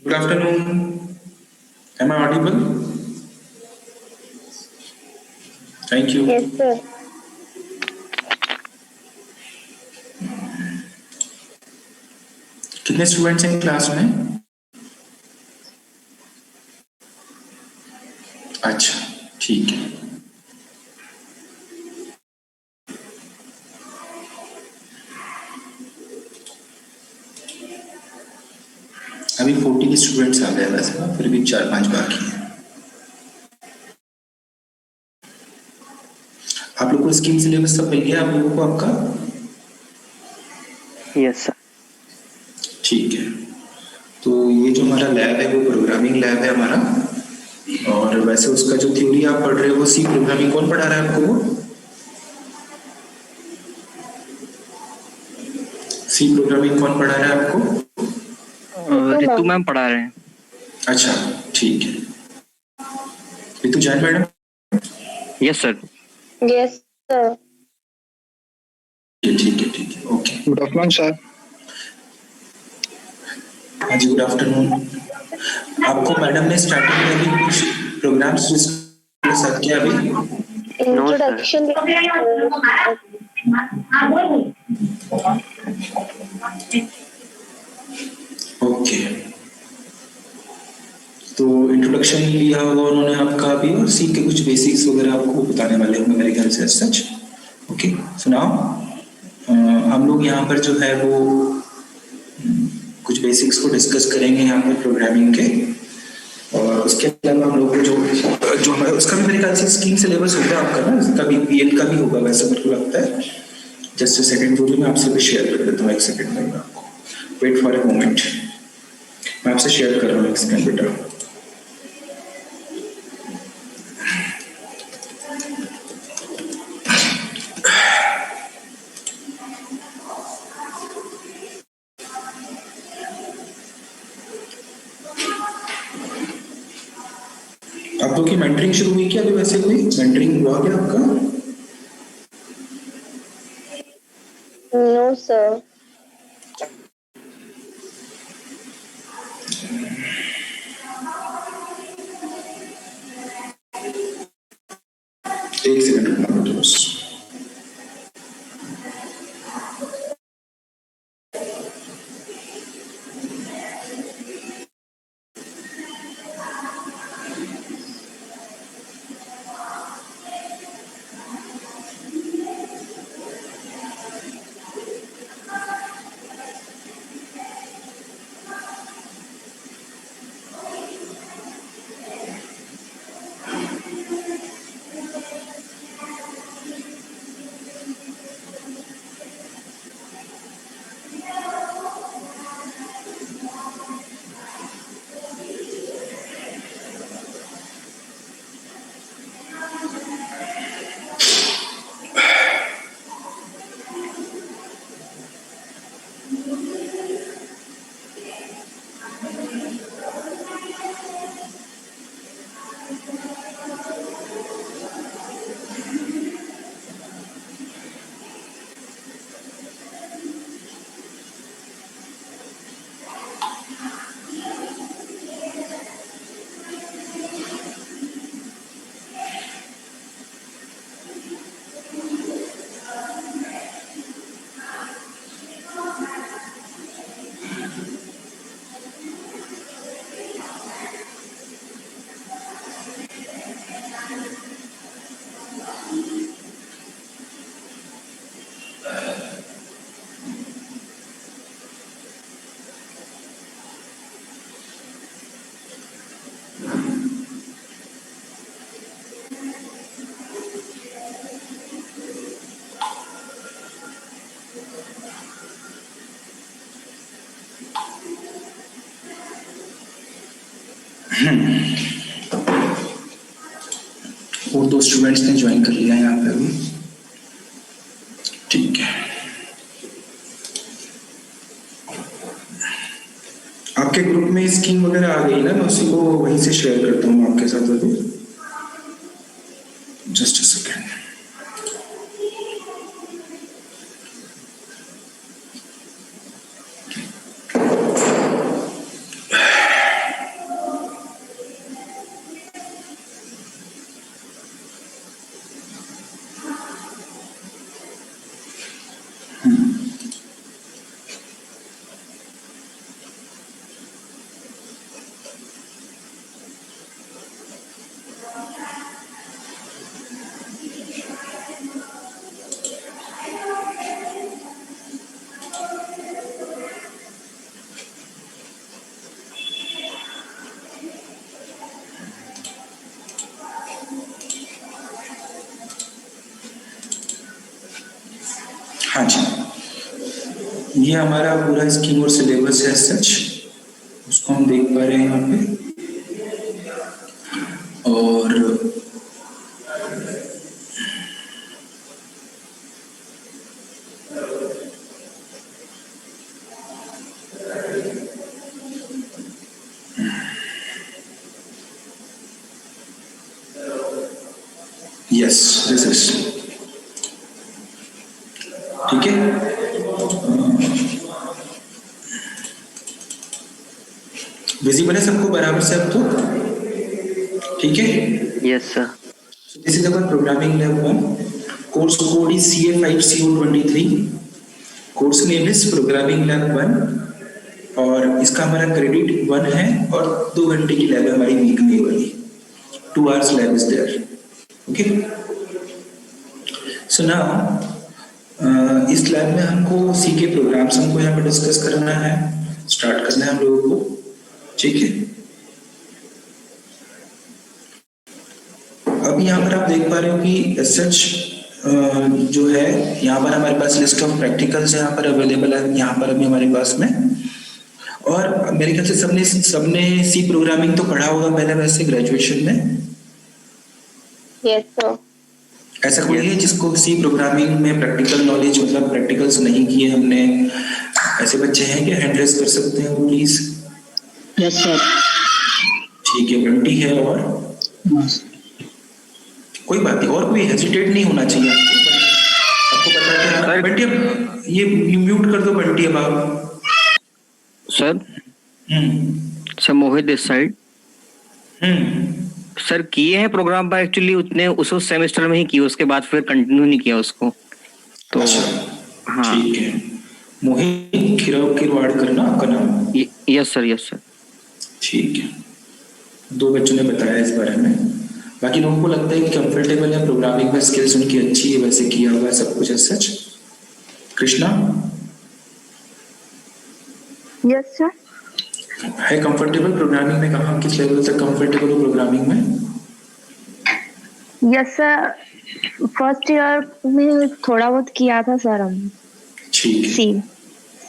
Good afternoon. Am I audible? Thank you. Yes, sir. कितने students हैं class में? अच्छा, ठीक है। अभी 40 स्टूडेंट्स आ गए वैसे ना, फिर भी 4-5 बाकी हैं। आप लोग को स्कीम सिलेबस सब मिल गया आप लोगों को आपका? Yes sir. ठीक है। तो ये जो हमारा लैब है वो प्रोग्रामिंग लैब है हमारा, और वैसे उसका जो थ्योरी आप पढ़ रहे हो वो सी प्रोग्रामिंग कौन पढ़ा रहा है आपको? वो सी प्रोग्रामिंग कौन पढ़ा रहा है आपको? रितु मैम पढ़ा रहे हैं। अच्छा, ठीक है। Ritu Jain madam? Yes sir. Yes sir. ठीक है, ठीक है, ओके। Good afternoon sir. हाँ जी, गुड आफ्टरनून। आपको मैडम ने स्टार्टिंग में भी कुछ प्रोग्राम्स साथ किया अभी? इंट्रोडक्शन। ओके, तो इंट्रोडक्शन लिया होगा उन्होंने आपका अभी, और सी के कुछ बेसिक्स वगैरह आपको बताने वाले होंगे मेरे ख्याल से सच। ओके, सुनाओ। हम लोग यहाँ पर जो है वो कुछ बेसिक्स को डिस्कस करेंगे यहाँ पर प्रोग्रामिंग के, और उसके अलावा हम लोग जो हमारा उसका भी मेरे ख्याल से स्कीम सिलेबस होगा आपका ना, इसका भी पीएल का भी होगा वैसे मेरे को लगता है। जस्ट अ सेकंड, जो मैं आपसे भी शेयर कर देता हूँ, एक सेकंड में आपको वेट फॉर ए मोमेंट। मैं आपसे शेयर कर रहा हूँ, एक सेकंड बेटा। आप लोग की मेंटरिंग शुरू हुई क्या अभी? वैसे कोई मेंटरिंग हुआ क्या आपका? No sir. एक सेकंड रुकना बेटा बस। और 2 स्टूडेंट्स ने ज्वाइन कर लिया है यहाँ पे अभी। ठीक है, आपके ग्रुप में स्कीम वगैरह आ गई ना, मैं उसी को वहीं से शेयर करता हूँ आपके साथ अभी। Just a second. हाँ जी, ये हमारा पूरा स्कीम और सिलेबस है सच, उसको हम देख पा रहे हैं यहाँ पे। और यस दिस इज ठीक है। विजिबल है सबको बराबर से अब तो? ठीक है। Yes sir. This is our programming lab 1, course code is CA5CO23, course name is programming lab 1 और इसका हमारा क्रेडिट 1 है और 2 घंटे की लैब है हमारी वीक में वाली, 2 hours lab is there. Okay, so now इस लैब में हमको सी के प्रोग्राम्स हमको यहाँ पर डिस्कस करना है, स्टार्ट करना है हम लोगों को, ठीक है। अब यहाँ पर आप देख पा रहे हो कि सच जो है यहाँ पर हमारे पास लिस्ट ऑफ प्रैक्टिकल्स यहाँ पर अवेलेबल है, यहाँ पर अभी हमारे पास में। और मेरे ख्याल से सबने सी प्रोग्रामिंग तो पढ़ा होगा पहले वैसे ग्रेजुएशन में। Yes sir. ऐसा कोई है जिसको सी प्रोग्रामिंग में प्रैक्टिकल नॉलेज, मतलब प्रैक्टिकल्स नहीं किए हमने, ऐसे बच्चे हैं क्या? हैंड रेज कर सकते हैं वो प्लीज। Yes sir. ठीक है, बंटी है और कोई बात नहीं, और कोई हेजिटेट नहीं होना चाहिए आपको बता के। बंटी अब ये म्यूट कर दो बंटी अब आप। Sir sir Mohit this side. Sir किए हैं प्रोग्राम पर एक्चुअली उतने उस सेमेस्टर में ही किए, उसके बाद फिर कंटिन्यू नहीं किया उसको तो। हाँ ठीक है, मोहित खिरवाड़कर ना आपका नाम? Yes sir, yes sir. ठीक है, 2 बच्चों ने बताया इस बारे में, बाकी लोगों को लगता है कि कंफर्टेबल है प्रोग्रामिंग में, स्किल्स उनकी अच्छी है, वैसे किया हुआ है सब कुछ है सच। Krishna yes sir. है कंफर्टेबल प्रोग्रामिंग में? कहाँ किस लेवल तक कंफर्टेबल हो प्रोग्रामिंग में? यस सर, फर्स्ट ईयर में थोड़ा बहुत किया था सर हम। ठीक है,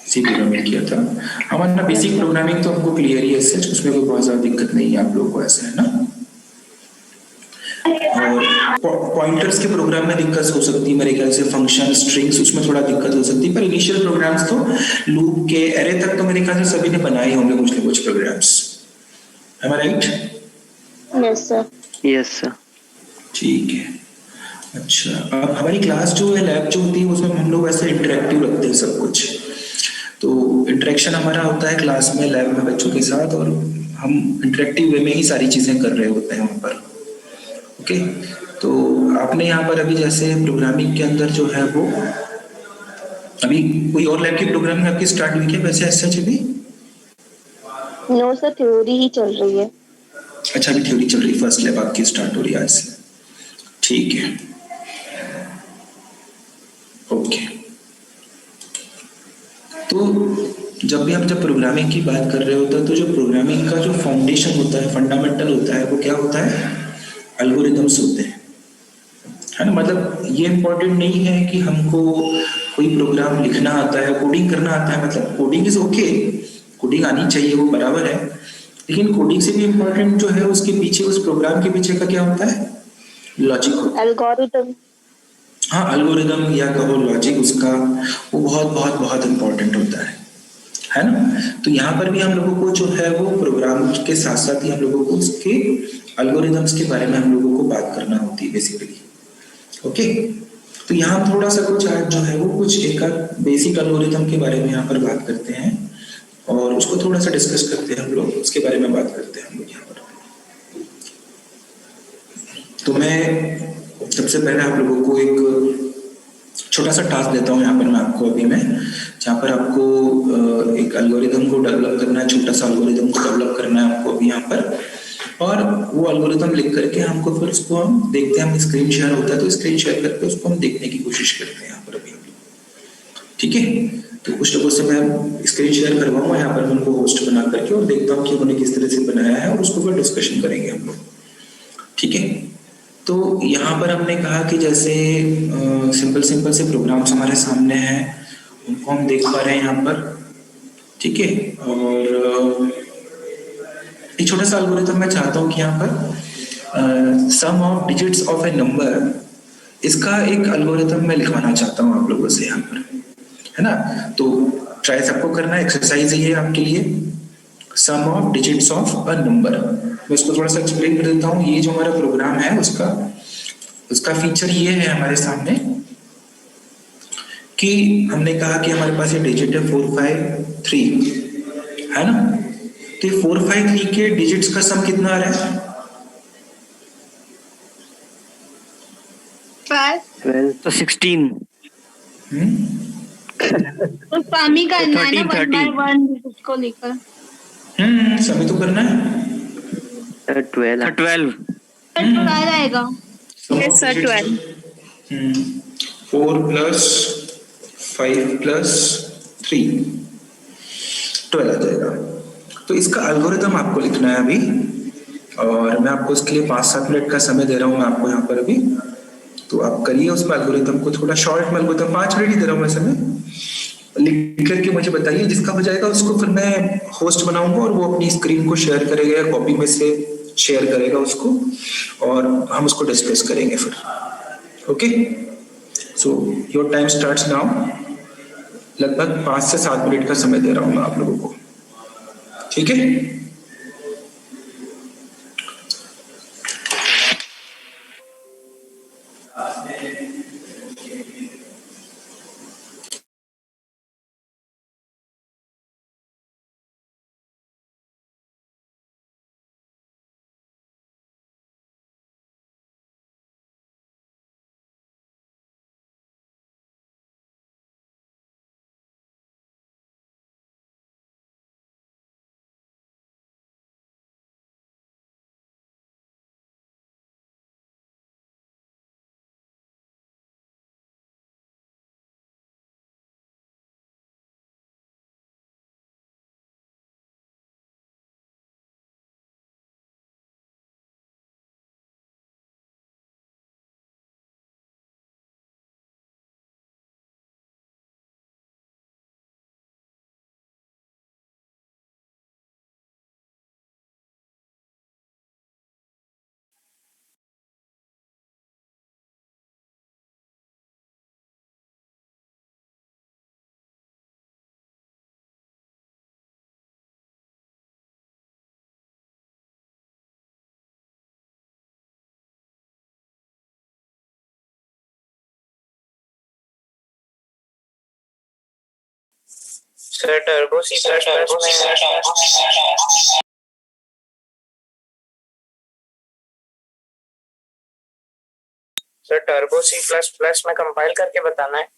सी प्रोग्रामिंग किया था हमारा बेसिक प्रोग्रामिंग तो हमको क्लियर ही है सच, उसमें कोई बहुत ज्यादा दिक्कत नहीं है आप लोगों को, ऐसा है ना। और पॉइंटर्स के प्रोग्राम में दिक्कत हो सकती है मेरे ख्याल से, फंक्शन स्ट्रिंग्स उसमें थोड़ा दिक्कत हो सकती है, पर इनिशियल प्रोग्राम्स तो लूप के एरे तक तो मेरे ख्याल से सभी ने बनाए होंगे कुछ न कुछ programs. Am I right? Yes sir. Yes sir. ठीक है, अच्छा अब हमारी क्लास जो है, लैब जो होती है, उसमें हम लोग ऐसे इंटरेक्टिव रखते हैं सब कुछ, तो इंटरेक्शन हमारा होता है क्लास में लैब में बच्चों के साथ, और हम इंटरेक्टिव वे में ही सारी चीजें कर रहे होते हैं वहाँ पर। ओके, तो आपने यहाँ पर अभी जैसे प्रोग्रामिंग के अंदर जो है वो अभी कोई और लैब की प्रोग्रामिंग आपकी स्टार्ट हुई क्या वैसे ऐसा अभी? नो सर, थ्योरी ही चल रही है। अच्छा, अभी थ्योरी चल रही, फर्स्ट लैब आपकी स्टार्ट हो रही है आज से, ठीक है। ओके, तो जब प्रोग्रामिंग की बात कर रहे होते हैं तो जो प्रोग्रामिंग का जो फाउंडेशन होता है, फंडामेंटल होता है, वो क्या होता है? एल्गोरिथम्स होते हैं, है ना। मतलब ये इम्पोर्टेंट नहीं है कि हमको कोई प्रोग्राम लिखना आता है, कोडिंग करना आता है, मतलब कोडिंग इज ओके, कोडिंग आनी चाहिए, वो बराबर है, लेकिन कोडिंग से भी इम्पोर्टेंट जो है उसके पीछे, उस प्रोग्राम के पीछे का क्या होता है? लॉजिक होता है, एल्गोरिथम। हाँ, एल्गोरिथम या कहो लॉजिक, उसका वो बहुत बहुत बहुत इम्पोर्टेंट होता है ना। तो यहाँ पर भी हम लोगों को जो है वो प्रोग्राम के साथ साथ ही हम लोगों को उसके एल्गोरिथम्स के बारे में हम लोगों को बात करना होती है बेसिकली। ओके, तो यहाँ थोड़ा सा कुछ आज जो है वो कुछ एक बेसिक एल्गोरिथम के बारे में यहाँ पर बात करते हैं और उसको थोड़ा सा डिस्कस करते हैं हम लोग, उसके बारे में बात करते हैं हम लोग यहाँ पर। तो मैं सबसे पहले आप लोगों को एक छोटा सा टास्क देता हूँ यहाँ पर मैं आपको अभी में, जहाँ पर आपको एक एल्गोरिथम को डेवलप करना है, छोटा सा एल्गोरिथम को डेवलप करना है आपको अभी यहाँ पर, और वो एल्गोरिथम लिख करके हमको फिर उसको हम देखते हैं, हम स्क्रीन शेयर होता है तो स्क्रीन शेयर करके उसको हम देखने की कोशिश करते हैं यहाँ पर अभी हम लोग, ठीक है। तो कुछ लोगों से मैं स्क्रीन शेयर करवाऊंगा यहाँ पर, मैं उनको होस्ट बना करके और देखता हूँ कि उन्होंने किस तरह से बनाया है और उसको फिर डिस्कशन करेंगे हम लोग, ठीक है। तो यहाँ पर हमने कहा कि जैसे सिंपल सिंपल से प्रोग्राम्स हमारे सामने हैं, उनको हम देख पा रहे हैं यहाँ पर। ठीक है। और एक छोटा सा एल्गोरिथम मैं चाहता हूँ कि यहाँ पर sum of digits of a number, इसका एक एल्गोरिथम मैं लिखवाना चाहता हूँ आप लोगों से यहाँ पर, है ना। तो ट्राई सबको करना है, एक्सरसाइज है ये आपके लिए। Sum of digits of a number, मैं इसको थोड़ा सा एक्सप्लेन कर देता हूँ। ये जो हमारा प्रोग्राम है उसका उसका फीचर ये है हमारे सामने कि हमने कहा कि हमारे पास ये डिजिट है 453, है ना। तो ये 453 के डिजिट्स का सम कितना आ रहा है? 12। तो 16। तो कम ही करना है ना, 13 1 by 13 1 को लेकर। सभी तो करना है। 12 12। 12 आएगा। Yes, sir, 12. 4 प्लस 5 प्लस 3, 12 आ जाएगा। तो इसका एल्गोरिथम आपको लिखना है अभी, और मैं आपको इसके लिए 5-7 मिनट का समय दे रहा हूँ मैं आपको यहाँ पर अभी। तो आप करिए उस एल्गोरिथम को, थोड़ा शॉर्ट में एल्गोरिथम, 5 मिनट ही दे रहा हूँ मैं समय। लिख करके मुझे बताइए, जिसका हो जाएगा उसको फिर मैं होस्ट बनाऊंगा और वो अपनी स्क्रीन को शेयर करेगा या कॉपी में से शेयर करेगा उसको, और हम उसको डिस्कस करेंगे फिर। Okay, so your time starts now. लगभग 5 से 7 मिनट का समय दे रहा हूं मैं आप लोगों को, ठीक है। Sir Turbo C plus plus में sir Turbo C plus plus में कंपाइल करके बताना है।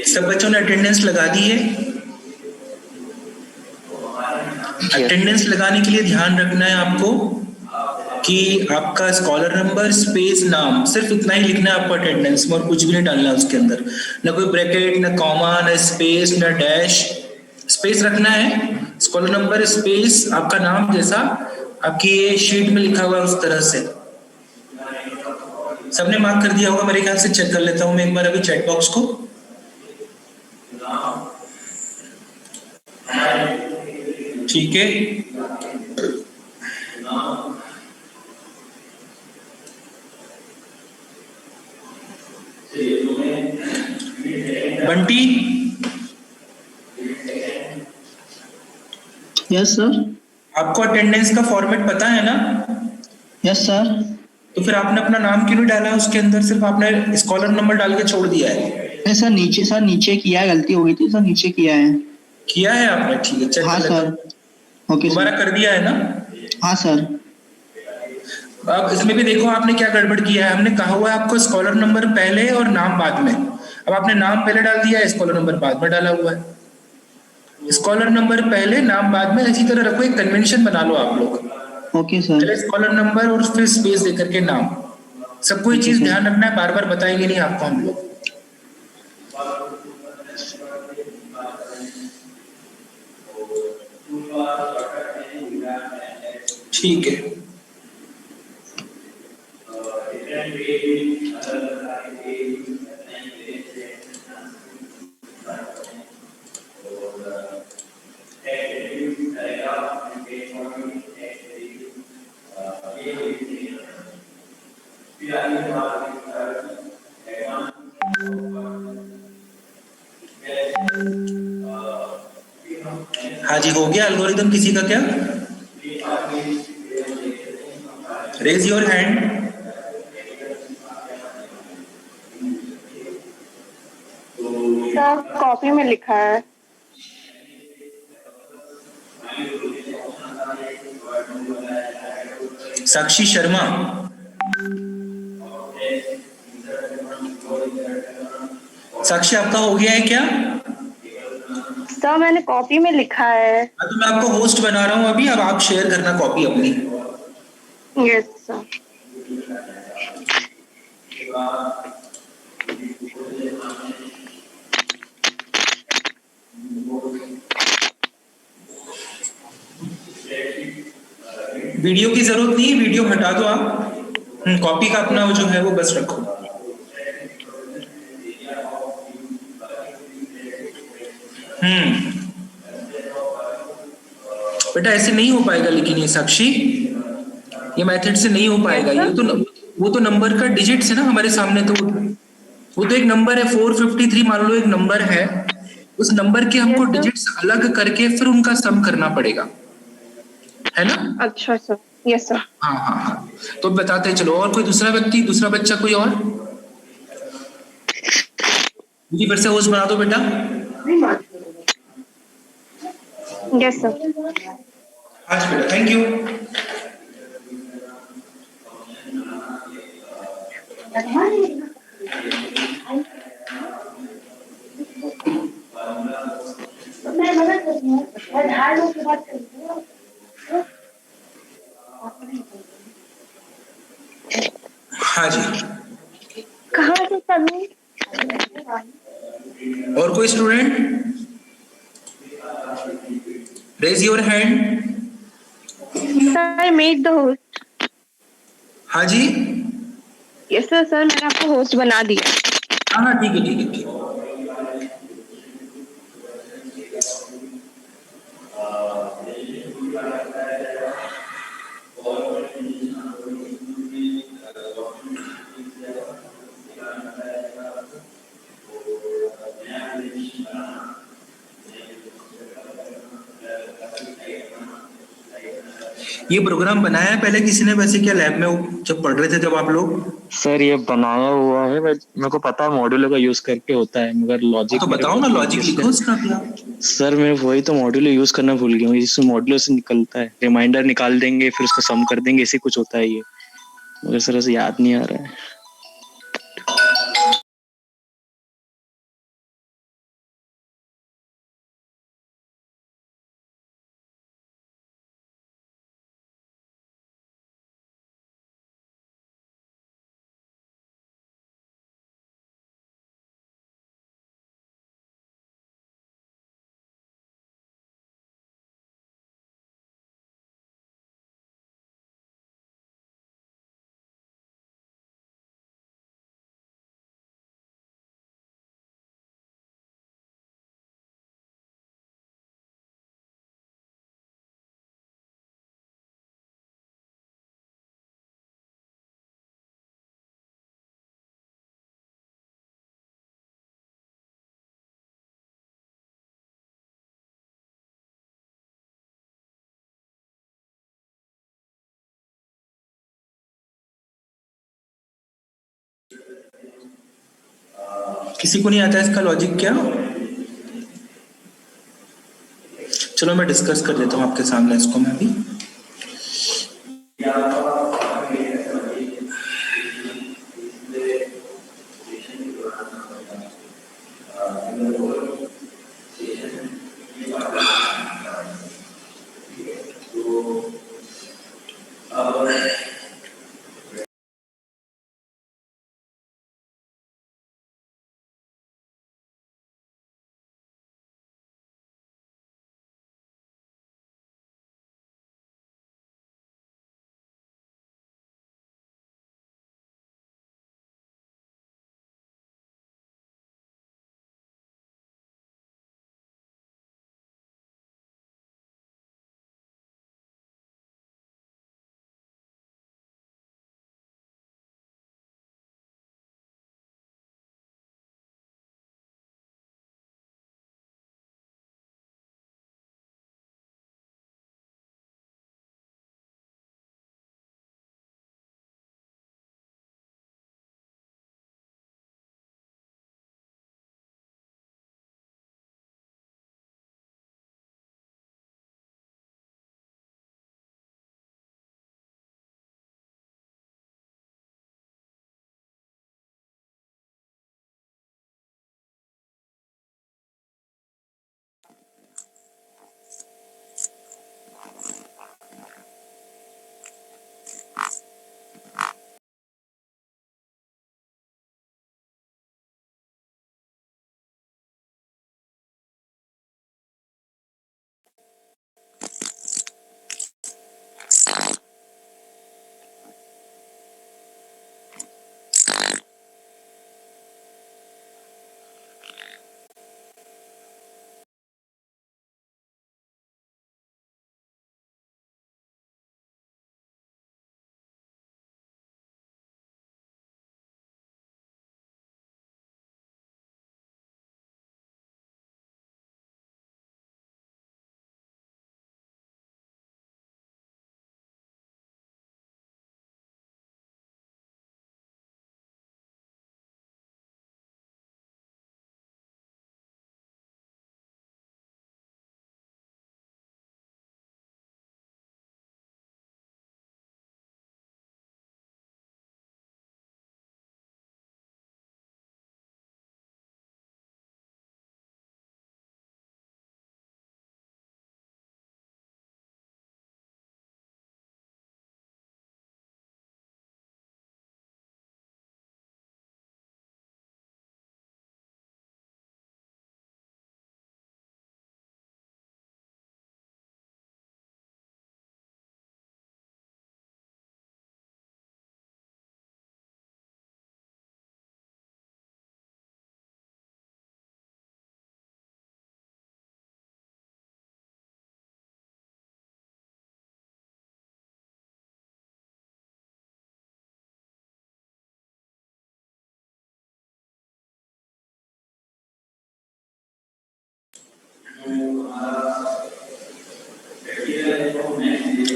सब बच्चों ने अटेंडेंस लगा दी है? अटेंडेंस लगाने के लिए ध्यान रखना है आपको कि आपका स्कॉलर नंबर स्पेस नाम, सिर्फ इतना ही लिखना है आपको अटेंडेंस में, और कुछ भी नहीं डालना है उसके अंदर, ना कोई ब्रैकेट, ना कॉमा, ना स्पेस, ना डैश। स्पेस रखना है, स्कॉलर नंबर स्पेस आपका नाम, जैसा आपकी ये शीट में लिखा हुआ है उस तरह से। सबने मार्क कर दिया होगा मेरे ख्याल से, चेक कर लेता हूं मैं एक बार अभी चैट बॉक्स को। ठीक है, बंटी। Yes sir. आपको अटेंडेंस का फॉर्मेट पता है ना? Yes sir. तो फिर आपने अपना नाम क्यों नहीं डाला है उसके अंदर, सिर्फ आपने स्कॉलर नंबर डाल के छोड़ दिया है? नहीं सर, नीचे किया है, गलती हो गई थी सर, नीचे किया है। किया है आपने? ठीक है, चेक हाँ कर लेता सर। हूं। ओके दोबारा सर। कर दिया है ना? हाँ सर। अब इसमें भी देखो आपने क्या गड़बड़ किया है। हमने कहा हुआ है आपको स्कॉलर नंबर पहले और नाम बाद में। अब आपने नाम पहले डाल दिया है, स्कॉलर नंबर बाद में डाला हुआ है। स्कॉलर नंबर पहले, नाम बाद में, इसी तरह रखो, एक कन्वेंशन बना लो आप लोग। Okay sir. पहले स्कॉलर नंबर और फिर स्पेस देकर के नाम। सबको ये चीज ध्यान रखना है, बार बार बताएंगे नहीं आपको हम लोग। ठीक है, हाँ जी, हो गया एल्गोरिदम किसी का क्या? Raise your hand. Sir copy में लिखा है। साक्षी शर्मा। साक्षी आपका हो गया है क्या? सर मैंने कॉपी में लिखा है। हाँ, तो मैं आपको होस्ट बना रहा हूँ अभी, अब आप शेयर करना कॉपी अपनी। Yes sir. वीडियो की जरूरत नहीं, वीडियो हटा दो आप। कॉपी का अपना वो जो है वो बस रखो। बेटा ऐसे नहीं हो पाएगा, लेकिन ये साक्षी, ये मेथड से नहीं हो पाएगा। ये तो वो तो नंबर का डिजिट्स है ना हमारे सामने, तो वो तो एक नंबर है 453 मान लो एक नंबर है, उस नंबर के हमको डिजिट्स अलग करके फिर उनका सम करना पड़ेगा, है ना? अच्छा सर। Yes sir. हाँ हाँ हाँ, तो बताते चलो। और कोई दूसरा व्यक्ति, दूसरा बच्चा, कोई और? जी फिर से होस्ट बना दो बेटा। Yes sir. आज बेटा, थैंक यू। हाँ जी, कहाँ से सर? और कोई student? Raise your hand. Sir make the host. हाँ जी, यस सर। सर मैंने आपको होस्ट बना दिया। हाँ हाँ, ठीक है ठीक है ठीक है। ये प्रोग्राम बनाया है पहले किसी ने वैसे क्या, लैब में जब पढ़ रहे थे जब आप लोग? सर ये बनाया हुआ है, मेरे को पता है मॉड्यूलर का यूज करके होता है, मगर लॉजिक तो बताओ ना, लॉजिक लिखो उसका क्या। सर मैं वही तो मॉड्यूल यूज करना भूल गया हूँ, इसमें मॉड्यूल से निकलता है, रिमाइंडर निकाल देंगे फिर उसको सम कर देंगे, ऐसे कुछ होता है ये, मगर सर ऐसे याद नहीं आ रहा है। किसी को नहीं आता इसका लॉजिक क्या? चलो मैं डिस्कस कर देता हूँ आपके सामने इसको मैं भी।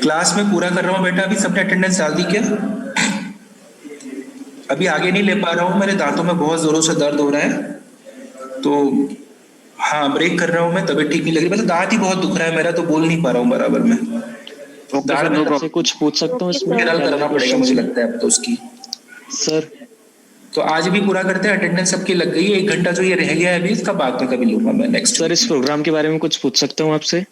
क्लास में पूरा कर रहा हूँ बेटा, अभी सबने अटेंडेंस डाल दी क्या? अभी आगे नहीं ले पा रहा हूँ, मेरे दांतों में बहुत जोरों से दर्द हो रहा है, तो हाँ ब्रेक कर रहा हूँ मैं, तबीयत ठीक नहीं लग रही, मतलब दांत ही बहुत दुख रहा है मेरा, तो बोल नहीं पा रहा हूँ बराबर में। ओके दाढ़ सर, में नो सबसे प्रॉब्लम। कुछ पूछ सकता हूँ इसमें? केरल करना पड़ेगा मुझे लगता है अब तो उसकी। सर तो आज भी पूरा करते हैं, अटेंडेंस सबकी लग गई है, 1 घंटा जो ये रह गया है अभी इसका बाद में कभी लूंगा मैं नेक्स्ट। सर, इस प्रोग्राम के बारे में कुछ पूछ सकता हूँ आपसे?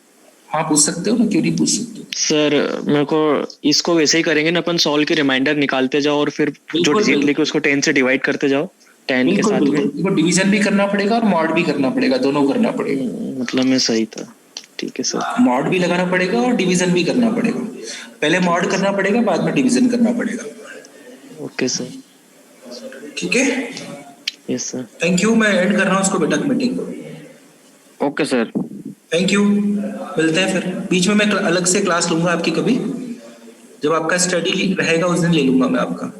हाँ पूछ सकते हो ना, क्यों नहीं पूछ सकते। सर मेरे को इसको वैसे ही करेंगे ना अपन, सॉल्व के रिमाइंडर निकालते जाओ और फिर जो बिल्कुल, डिजिट बिल्कुल। लेके उसको 10 से डिवाइड करते जाओ, 10 के बिल्कुल साथ में। बिल्कुल, इसको डिवीजन भी करना पड़ेगा और मॉड भी करना पड़ेगा, दोनों करना पड़ेगा। मतलब मैं सही था, ठीक है सर। मॉड भी लगाना पड़ेगा और डिवीजन भी करना पड़ेगा, पहले मॉड करना पड़ेगा बाद में डिवीजन करना पड़ेगा। Okay sir. ठीक है, यस सर। थैंक यू, मैं एंड कर रहा हूँ उसको बेटा मीटिंग को। Okay sir. थैंक यू, मिलते हैं फिर। बीच में मैं अलग से क्लास लूंगा आपकी कभी, जब आपका स्टडी रहेगा उस दिन ले लूंगा मैं आपका।